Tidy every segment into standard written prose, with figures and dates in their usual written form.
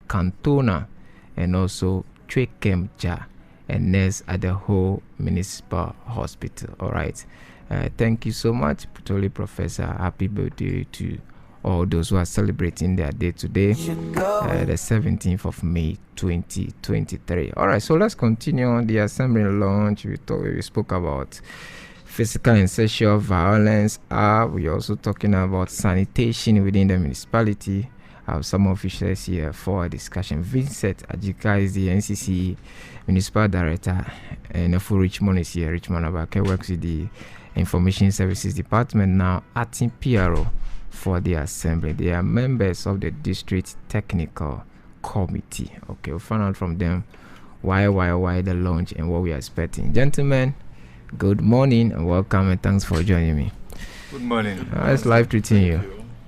Cantona, and also Chwekemja, and nurse at the Ho Municipal Hospital. All right. Thank you so much, Putoli Professor. Happy birthday to all those who are celebrating their day today, the 17th of May 2023. All right, so let's continue on the assembly launch. We spoke about physical and sexual violence. We're also talking about sanitation within the municipality. I have some officials here for a discussion. Vincent Ajika is the NCC Municipal Director, and for Richmond is here. Richmond Abake works with the Information Services Department, now acting PRO for the assembly. They are members of the District Technical Committee. Okay, we'll find out from them why the launch and what we are expecting. Gentlemen, good morning and welcome, and thanks for joining me. Good morning. How's life treating you?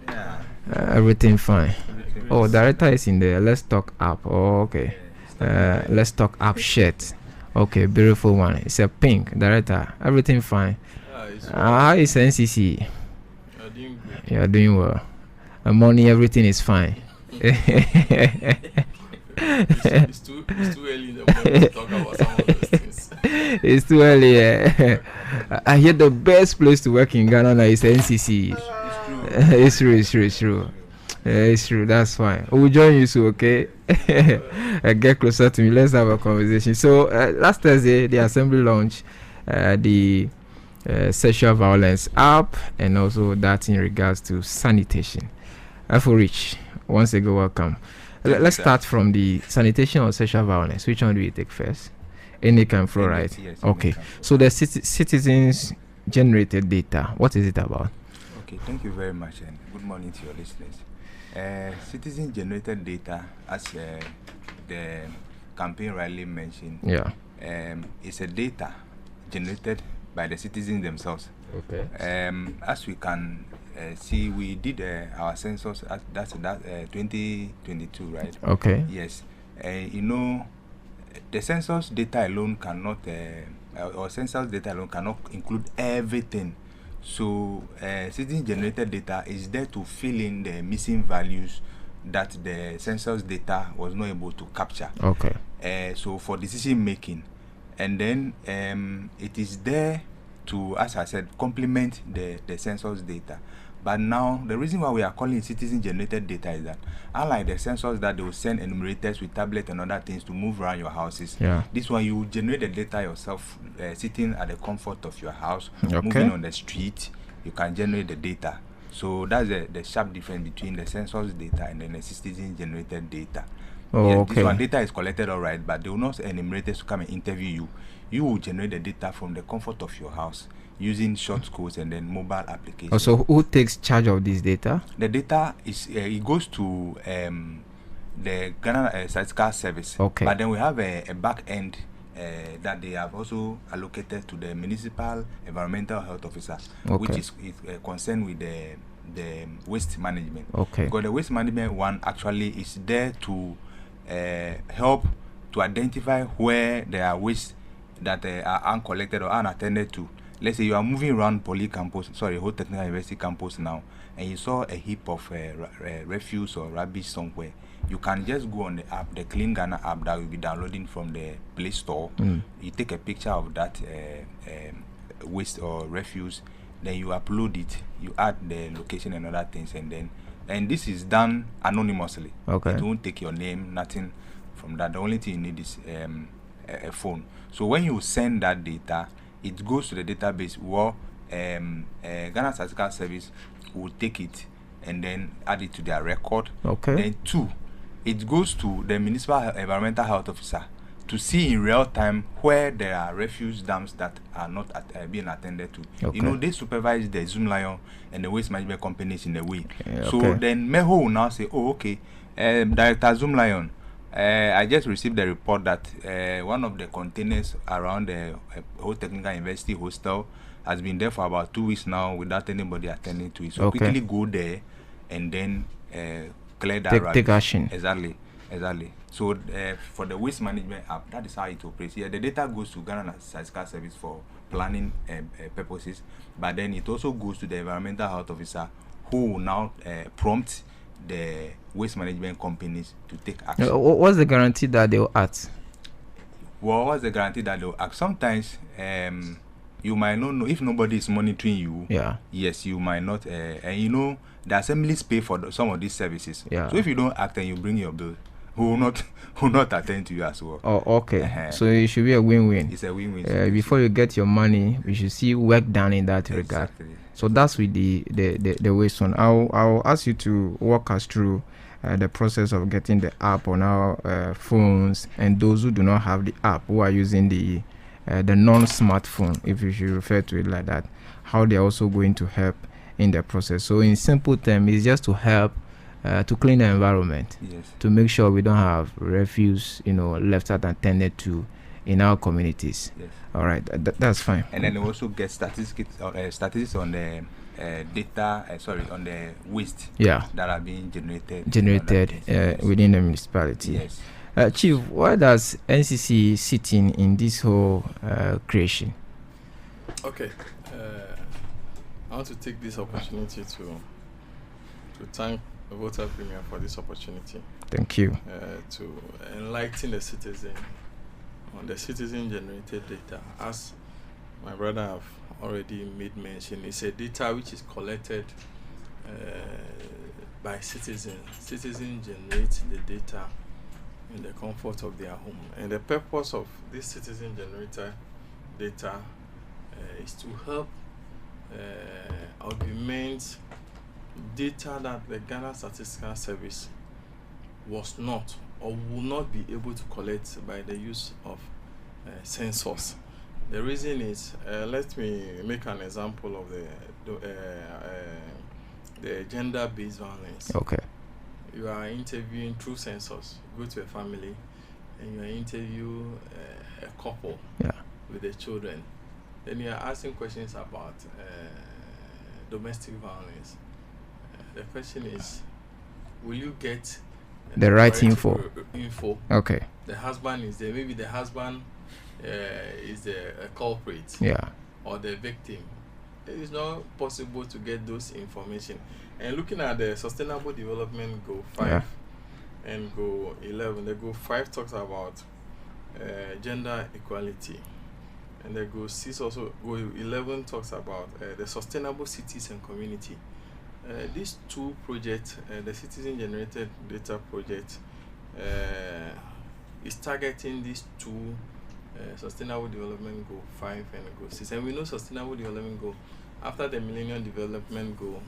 Yeah. Everything fine. Director is in the Let's Talk app. Oh, okay. Let's Talk app shirt. Okay, beautiful one. It's a pink. Director, everything fine. How is NCC? You're doing well. Money, everything is fine. It's too early in the morning to talk about some of those things. It's too early. I hear the best place to work in Ghana now is NCC. It's true. It's true. That's fine. We'll join you soon, okay? Get closer to me. Let's have a conversation. So, last Thursday, the assembly launched the sexual violence app, and also that in regards to sanitation. For Rich, once again, welcome. Let's start from the sanitation or sexual violence. Which one do you take first? Any can flow, right? Yes, okay. So the citizens generated data. What is it about? Okay, thank you very much, and good morning to your listeners. Citizen generated data, as the campaign rightly mentioned, is a data generated by the citizens themselves. Okay. As we can see, we did our census. That's 2022, right? Okay. Yes. The census data alone cannot, or census data alone cannot include everything. So, citizen-generated data is there to fill in the missing values that the census data was not able to capture. Okay. So for decision making, and then it is there to, as I said, complement the census data. But now the reason why we are calling it citizen-generated data is that, unlike the census that they will send enumerators with tablet and other things to move around your houses, this one you will generate the data yourself, sitting at the comfort of your house, moving on the street. You can generate the data. So that's the sharp difference between the census data and then the citizen-generated data. This one data is collected all right, but they will not send enumerators to come and interview you. You will generate the data from the comfort of your house, using short codes and then mobile applications. So who takes charge of this data? The data is it goes to the Ghana Statistical Service. Okay. But then we have a back end that they have also allocated to the Municipal Environmental Health Officer, which is concerned with the waste management. Okay. Because the waste management one actually is there to help to identify where there are waste that are uncollected or unattended to. Let's say you are moving around Ho Technical University campus now, and you saw a heap of refuse or rubbish somewhere. You can just go on the app, the Clean Ghana app that will be downloading from the Play Store. You take a picture of that waste or refuse, then you upload it, you add the location and other things, and this is done anonymously. Okay. It won't take your name, nothing from that. The only thing you need is a phone. So when you send that data, it goes to the database where Ghana Statistical Service will take it and then add it to their record. Okay. Then it goes to the Municipal Environmental Health Officer to see in real time where there are refuse dumps that are not being attended to. Okay. They supervise the Zoom Lion and the waste management companies in a way. So then Meho will now say, Director Zoom Lion, I just received the report that one of the containers around the Ho Technical University hostel has been there for about 2 weeks now without anybody attending to it. So quickly go there and then clear that. Take action. Exactly. So for the waste management app, that is how it operates. The data goes to Ghana Statistical Service for planning purposes, but then it also goes to the environmental health officer, who will now prompt the waste management companies to take action. What's the guarantee that they will act? Well, what's the guarantee that they will act? Sometimes you might not know if nobody is monitoring you. Yeah. Yes, you might not. And you know, the assemblies pay for some of these services. Yeah. So if you don't act and you bring your bill, who will not attend to you as well. Oh, okay. So it should be a win-win. It's a win-win. Before you get your money, we should see work done in that regard. Exactly. So that's with the waste one. I'll ask you to walk us through the process of getting the app on our phones, and those who do not have the app, who are using the non-smartphone, if you should refer to it like that, how they're also going to help in the process. So in simple terms, it's just to help to clean the environment, yes, to make sure we don't have refuse, left out and tended to in our communities. Yes. All right, that's fine. And then they also get statistics on the data. On the waste. Yeah. That are being generated within the municipality. Yes. Chief, why does NCC sit in this whole creation? Okay. I want to take this opportunity to thank the Voter Premier for this opportunity. Thank you. To enlighten the citizen on the citizen-generated data. As my brother have already made mention, it's a data which is collected by citizens. Citizens generate the data in the comfort of their home. And the purpose of this citizen-generated data is to help augment data that the Ghana Statistical Service was not or will not be able to collect by the use of census. The reason is, let me make an example of the gender-based violence. Okay. You are interviewing through census. You go to a family and you interview a couple with their children. Then you are asking questions about domestic violence. The question is, will you get the right info? Okay. The husband is there. Maybe the husband is the culprit. Yeah. Or the victim. It is not possible to get those information. And looking at the Sustainable Development Goal 5 and Goal 11, the Goal 5 talks about gender equality. And the Goal 6 also, Goal 11 talks about the sustainable cities and community. These two projects, the citizen-generated data project, is targeting these two Sustainable Development Goal 5 and Goal 6. And we know Sustainable Development Goal, after the Millennium Development Goal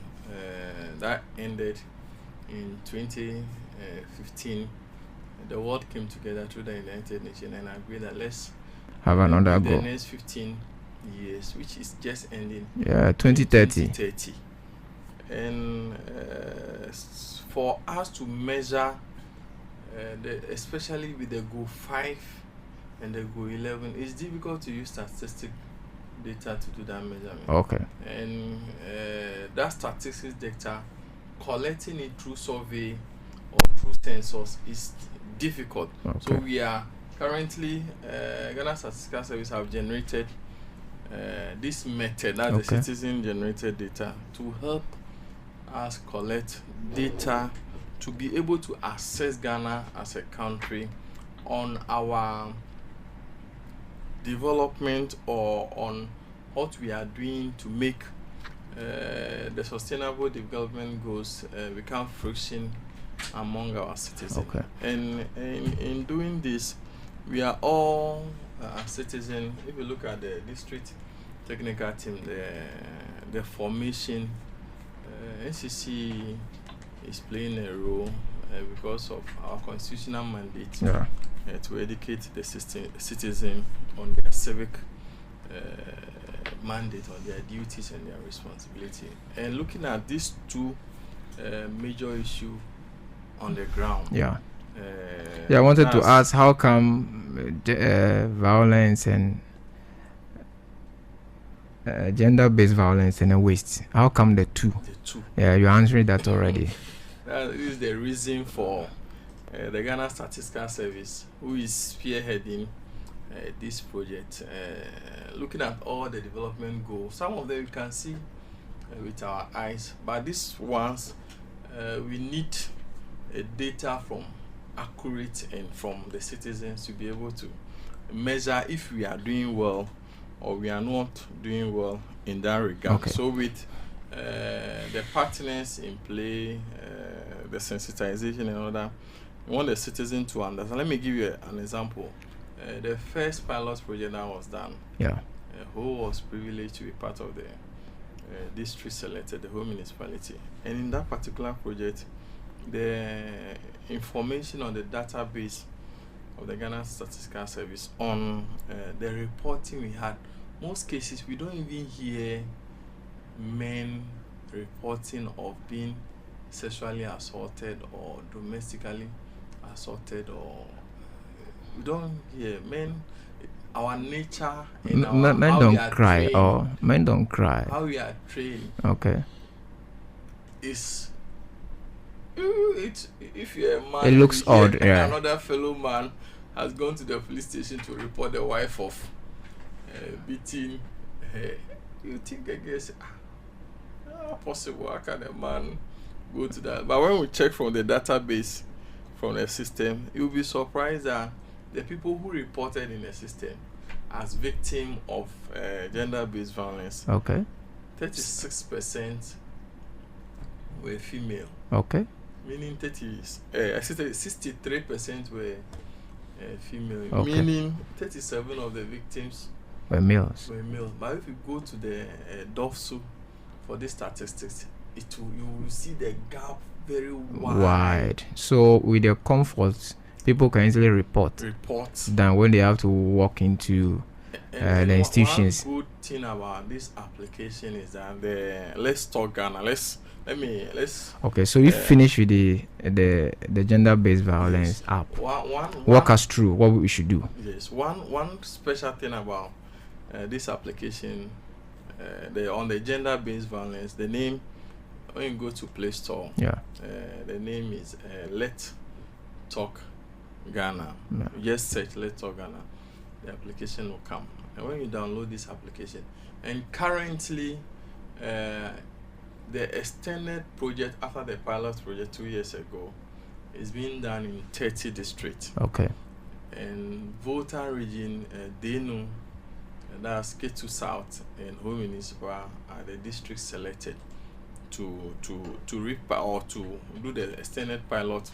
that ended in 2015, the world came together through the United Nations and agreed that let's have another goal. The next 15 years, which is just ending. Yeah, 2030. And for us to measure, especially with the Goal 5 and the Goal 11, it's difficult to use statistic data to do that measurement. Okay. And that statistics data, collecting it through survey or through census is difficult. Okay. So we are currently, Ghana Statistical Service have generated this method, that's the citizen-generated data, to help us collect data to be able to assess Ghana as a country on our development or on what we are doing to make the sustainable development goals become fruition among our citizens. Okay. And in doing this, we are all citizens. If you look at the district technical team, the formation, NCC is playing a role because of our constitutional mandate to educate the citizen on their civic mandate, on their duties and their responsibility. And looking at these two major issues on the ground. I wanted to ask, how come violence and gender-based violence and waste, how come the two? Yeah, you're answering that already. That is the reason for the Ghana Statistical Service, who is spearheading this project, looking at all the development goals. Some of them you can see with our eyes, but these ones we need data from accurate and from the citizens to be able to measure if we are doing well or we are not doing well in that regard. Okay. So with the partners in play, the sensitization and all that, we want the citizen to understand. Let me give you an example. The first pilot project that was done, Ho was privileged to be part of the district selected, the Ho municipality. And in that particular project, the information on the database of the Ghana Statistical Service on the reporting we had, most cases we don't even hear men reporting of being sexually assaulted or domestically assaulted, or we don't hear men. Our nature and men don't cry, or men don't cry. How we are trained, is if you're a man, it looks odd. Another fellow man has gone to the police station to report the wife of beating her. You think, I guess, possible? How can a man go to that? But when we check from the database, from the system, you'll be surprised that the people who reported in the system as victim of gender-based violence, 36% were female. Meaning 63% were female. Meaning 37 of the victims were males. But if you go to the DOFSU for these statistics, you will see the gap very wide. So with the comfort, people can easily report than when they have to walk into the institutions. One good thing about this application is that let's talk Ghana. Let's Okay, so you finish with the gender-based violence app. Walk us through what we should do. Yes, one special thing about this application, on the gender-based violence, the name, when you go to Play Store, the name is Let Talk Ghana. You just search Let Talk Ghana, the application will come. And when you download this application, and currently the extended project after the pilot project 2 years ago is being done in 30 districts. And Volta region, Denu, that's Ketu South and Ho Municipal are the districts selected to do the extended pilot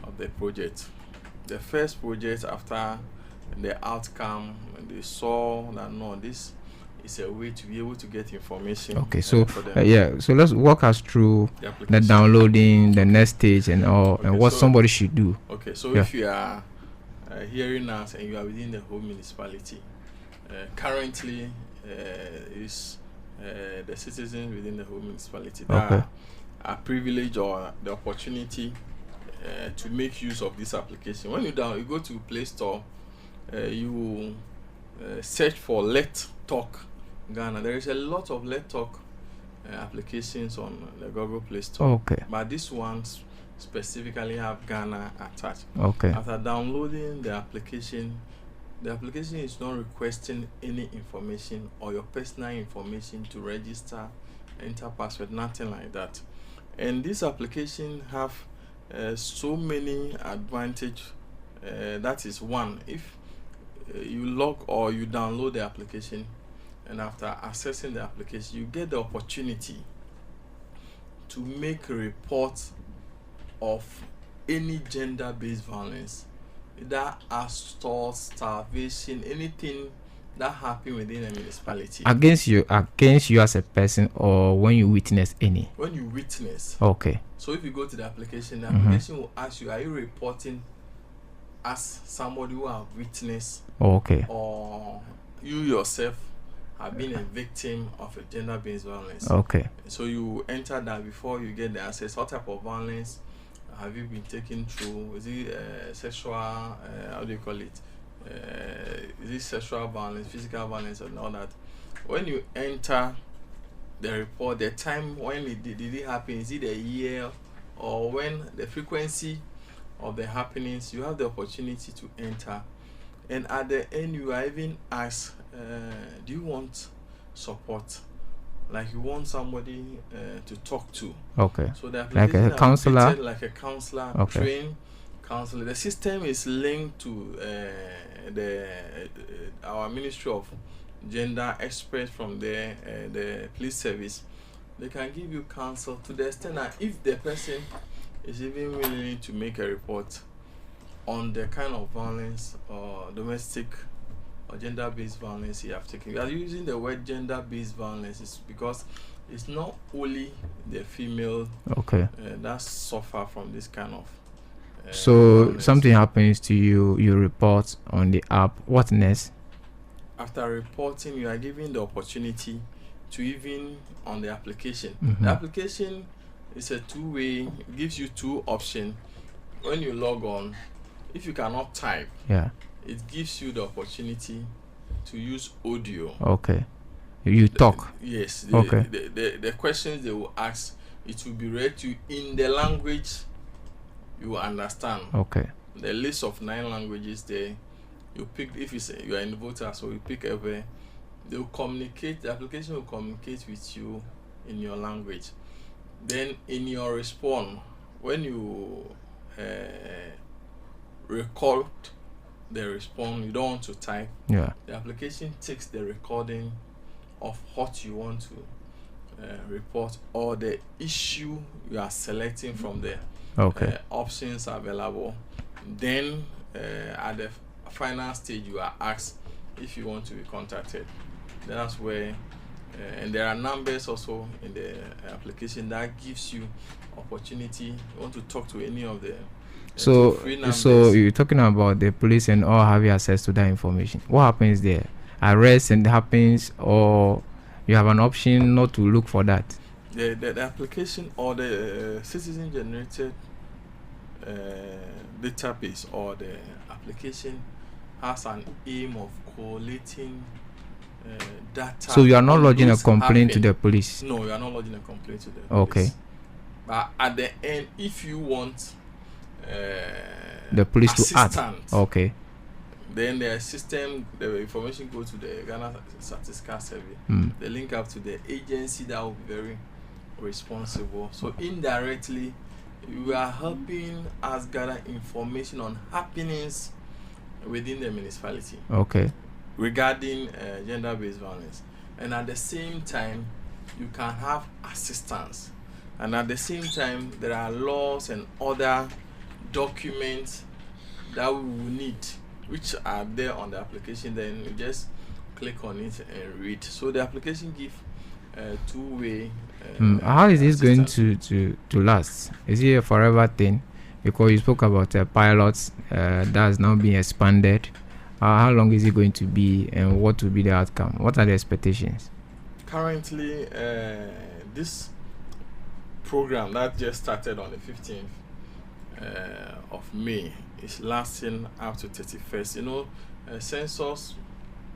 of the project. The first project, after the outcome, when they saw that this is a way to be able to get information. So let's walk us through the downloading, the next stage, and all, and what somebody should do. So if you are hearing us and you are within the whole municipality, currently is the citizens within the whole municipality that are privileged or the opportunity to make use of this application. When you go to Play Store, you search for Let Talk Ghana. There is a lot of Let Talk applications on the Google Play Store. But this one specifically have Ghana attached. After downloading the application is not requesting any information or your personal information to register, enter password, nothing like that. And this application have so many advantages. That is one. If you log or you download the application, and after accessing the application, you get the opportunity to make a report of any gender-based violence, that assault, starvation, anything that happen within a municipality. Against you as a person, or when you witness any? When you witness. So if you go to the application will ask you, are you reporting as somebody who have witnessed, or you yourself have been a victim of a gender-based violence? So you enter that before you get the access. What type of violence have you been taken through? Is it sexual, how do you call it? Is it sexual violence, physical violence, and all that? When you enter the report, the time when did it happen, is it a year, or when the frequency of the happenings, you have the opportunity to enter. And at the end, you are even asked, do you want support like you want somebody to talk to. Okay. So the Like application a counselor? like a counselor, Okay. trained counselor. The system is linked to our Ministry of Gender experts from the police service. They can give you counsel to the extent that if the person is even willing to make a report on the kind of violence or domestic or gender-based violence you have taken. We are using the word gender-based violence is because it's not only the female that suffer from this kind of so violence. Something happens to you, you report on the app. What next? After reporting, you are given the opportunity to even on the application. Mm-hmm. The application is a two-way. It gives you two options. When you log on, if you cannot type, it gives you the opportunity to use audio. Okay. You talk. Yes. The questions they will ask, it will be read to you in the language you understand. Okay. The list of 9 languages there. You pick if you are in voter, so you pick every. They will communicate. The application will communicate with you in your language. Then in your response, when you record the response, you don't want to type. Yeah. The application takes the recording of what you want to report or the issue you are selecting from the options available. Then at the final stage, you are asked if you want to be contacted. That's where, and there are numbers also in the application that gives you opportunity. You want to talk to any of the so you're talking about the police and all have access to that information. What happens there? Arrest and happens, or you have an option not to look for that? The application or the citizen generated database or the application has an aim of collating data. So you are not lodging a complaint to the police? No, you are not lodging a complaint to the police. Okay. But at the end, if you want the police assistant, to act, okay, then the system, the information goes to the Ghana Statistical Service. They link up to the agency that will be very responsible. So indirectly, you are helping us gather information on happenings within the municipality. Okay. Regarding gender-based violence, and at the same time, you can have assistance, and at the same time, there are laws and other documents that we will need, which are there on the application. Then you just click on it and read. So the application gives two-way. How is this going to last? Is it a forever thing? Because you spoke about pilots that has now been expanded. How long is it going to be, and what will be the outcome? What are the expectations? Currently, this program that just started on the 15th of May is lasting up to 31st. You know, census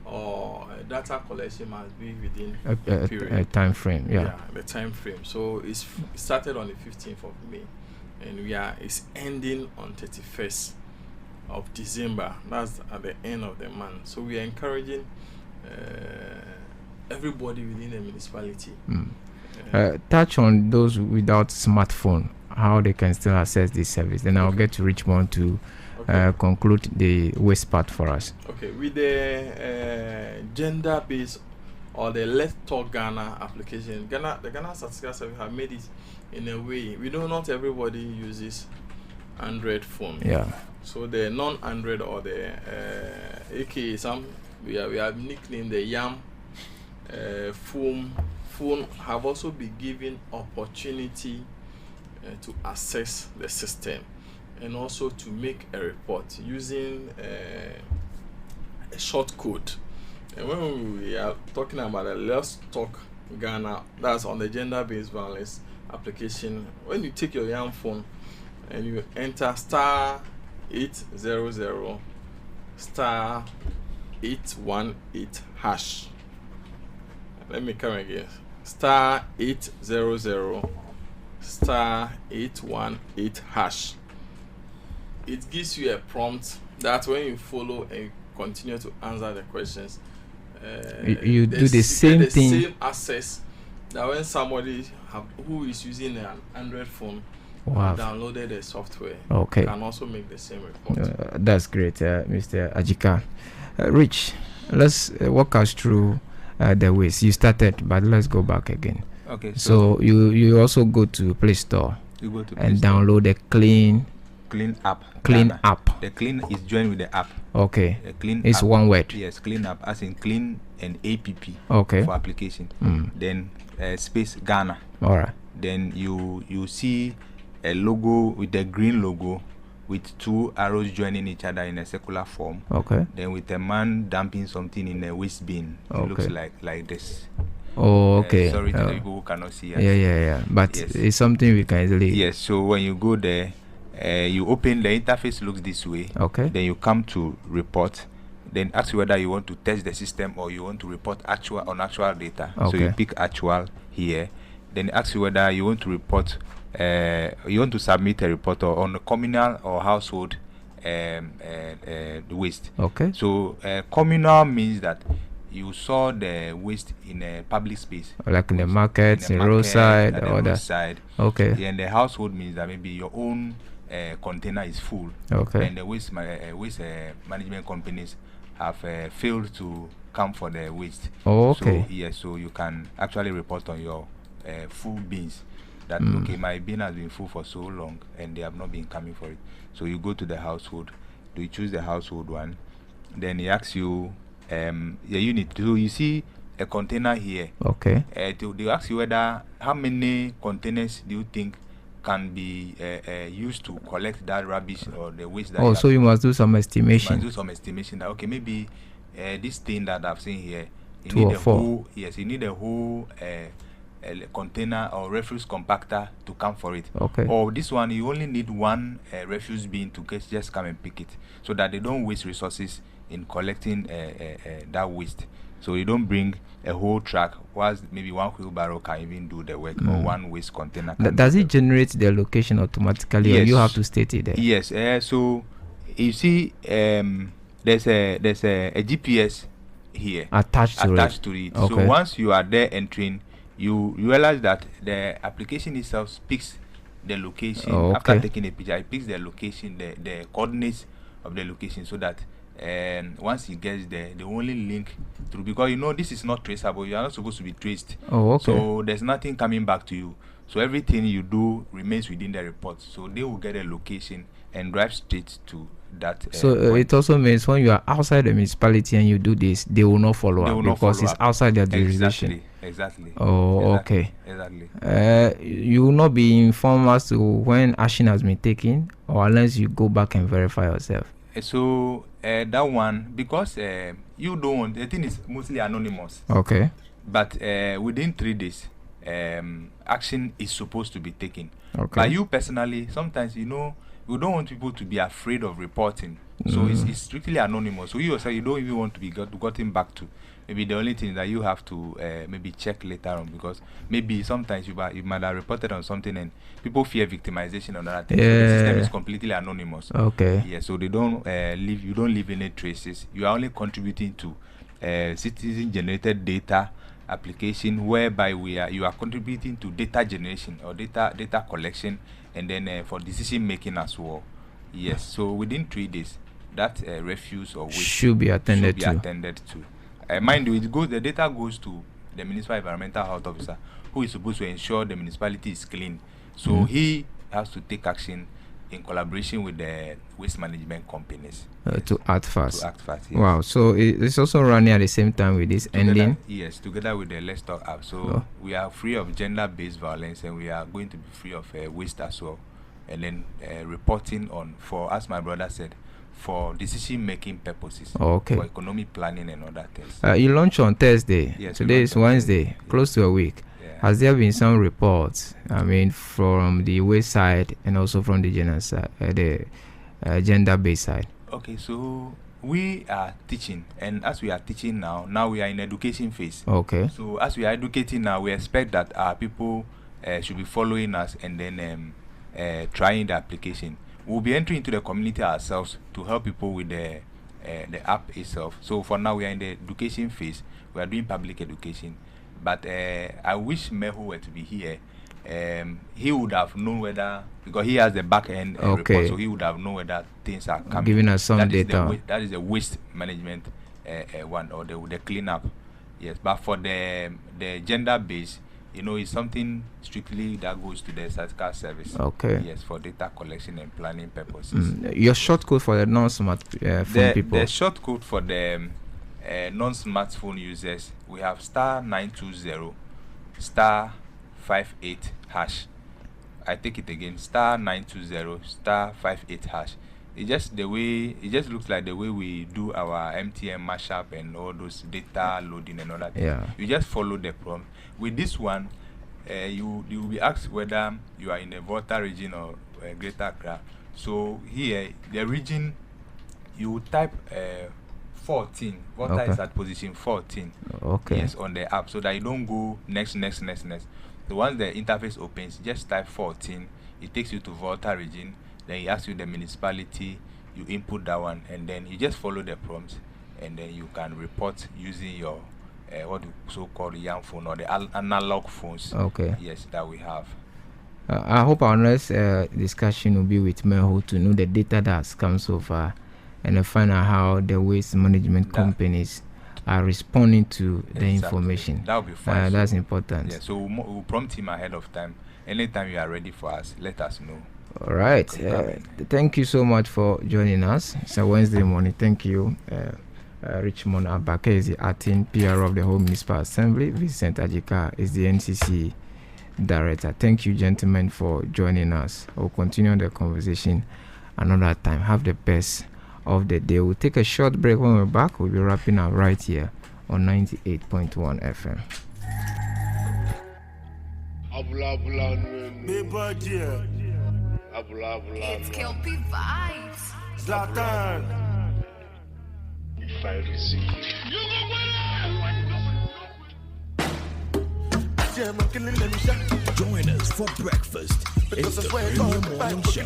or data collection must be within a period. A time frame. Yeah, the time frame. So it started on the 15th of May, and it's ending on 31st of December. That's at the end of the month. So we are encouraging everybody within the municipality. Touch on those without smartphone, how they can still access this service. Then I'll get to Richmond to conclude the waste part for us. Okay, with the gender-based or the Let's Talk Ghana application, the Ghana Statistical Service have made it in a way. We know not everybody uses Android phone. Yeah. So the non-Android or the aka we have nicknamed the YAM phone have also been given opportunity to access the system and also to make a report using a short code. And when we are talking about the Let's Talk Ghana, that's on the gender-based violence application. When you take your YAM phone and you enter *800 *818#. Let me come again. *800 *818#. It gives you a prompt that when you follow and continue to answer the questions, you do the same thing. Same access that when somebody who is using an Android phone downloaded the software, okay, can also make the same report. That's great, Mr. Ajika. Rich, let's walk us through the ways you started, but let's go back again. Okay. So you also go to Play Store. You go to and Play Store. Download the Clean app. App. The Clean is joined with the app. Okay. The Clean it's app. one word. Yes, Clean app, as in clean and app. Okay. For application. Then space Ghana. All right. Then you see a logo with the green logo with two arrows joining each other in a circular form. Okay. Then with a man dumping something in a waste bin. It looks like this. Oh, okay. Sorry to the people who cannot see us. Yeah. But yes, it's something we can easily. Yes. So when you go there, you open, the interface looks this way. Okay. Then you come to report. Then ask you whether you want to test the system or you want to report actual data. Okay. So you pick actual here. Then ask you whether you want to report. You want to submit a report on the communal or household waste. Okay. So communal means that you saw the waste in a public space, like in the market, in roadside, or roadside. Okay. And the household means that maybe your own container is full. Okay. And the waste management companies have failed to come for the waste. Oh, okay. So you can actually report on your full bins that okay, my bin has been full for so long and they have not been coming for it. So you go to the household. Do you choose the household one? Then he asks you the unit. So you see a container here. Okay. They ask you whether how many containers do you think can be used to collect that rubbish or the waste. That so you must do some estimation. That okay, maybe this thing that I've seen here, you 2 need or a 4. whole, yes, you need a whole container or refuse compactor to come for it. Okay. Or this one, you only need one refuse bin to just come and pick it, so that they don't waste resources in collecting that waste. So you don't bring a whole truck, whilst maybe one wheelbarrow can even do the work, or one waste container. Does it generate the location automatically, yes, or you have to state it there? Yes. So you see, there's a GPS here attached to it. Okay. So once you are there entering, you realize that the application itself picks the location. After taking a picture, it picks the location, the coordinates of the location, so that once he gets there, they only link through, because this is not traceable. You are not supposed to be traced. So there's nothing coming back to you. So everything you do remains within the report. So they will get a location and drive straight to that. So it also means when you are outside the municipality and you do this, they will not follow up because it's outside their jurisdiction. Exactly. Okay. Exactly. You will not be informed as to when action has been taken, or unless you go back and verify yourself. So that one, because you don't want, the thing is mostly anonymous. Okay. But within 3 days, action is supposed to be taken. Okay. But you personally, sometimes we don't want people to be afraid of reporting. So it's strictly anonymous. So you yourself, you don't even want to be gotten back to. Maybe the only thing that you have to maybe check later on, because maybe sometimes you might have reported on something and people fear victimization on that thing. So the system is completely anonymous. Okay. Yeah. So they don't you don't leave any traces. You are only contributing to citizen generated data application, whereby you are contributing to data generation or data collection, and then for decision making as well. Yes. So within 3 days, that refuse or waste should be attended to. Mind you, the data goes to the municipal environmental health officer, who is supposed to ensure the municipality is clean. So he has to take action in collaboration with the waste management companies to act fast. Yes. Wow. So it's also running at the same time with this ending. Yes, together with the Let's Talk app. So we are free of gender-based violence, and we are going to be free of waste as well. And then reporting on, for, as my brother said, for decision-making purposes, for economic planning and other things. You launched on Thursday. Yes, today is Wednesday, close to a week. Yeah. Has there been some reports, from the waste side and also from the gender side, the gender-based side? Okay, so we are teaching, and as we are teaching now we are in education phase. Okay. So as we are educating now, we expect that our people should be following us and then trying the application. We'll be entering into the community ourselves to help people with the app itself. So for now, we are in the education phase. We are doing public education. But I wish Meho were to be here. He would have known whether, because he has the back end report, so he would have known whether things are coming. Giving us some data. That is the waste management one, or the cleanup. Yes, but for the gender base, it's something strictly that goes to the Statistical Service. Okay. Yes, for data collection and planning purposes. Your short code for the non-smart phone people. The short code for the non-smartphone users, we have *920 *58#. I take it again, *920 *58#. It just looks like the way we do our MTN mashup and all those data loading and all that. Yeah. You just follow the prompt. With this one, you will be asked whether you are in the Volta region or Greater Accra. So here, the region, you type 14. Volta is at position 14. Okay. Yes, on the app, so that you don't go next. So once the interface opens, just type 14. It takes you to Volta region. Then he asks you the municipality. You input that one, and then you just follow the prompts, and then you can report using your what you so-called young phone or the analog phones. Okay. Yes, that we have. I hope our next discussion will be with Meho to know the data that has come so far, and to find out how the waste management companies are responding to the information. That will be fine. That's important. Yeah, so we'll prompt him ahead of time. Anytime you are ready for us, let us know. All right. Thank you so much for joining us. It's a Wednesday morning. Thank you. Richmond Abake is the acting PR of the Ho Municipal Assembly. Vincent Ajika is the NCC Director. Thank you, gentlemen, for joining us. We'll continue the conversation another time. Have the best of the day. We'll take a short break. When we're back, we'll be wrapping up right here on 98.1 FM. It's Kelpie Vibes. Zlatan. If I receive. Join us for breakfast. It's the Premium Morning Show.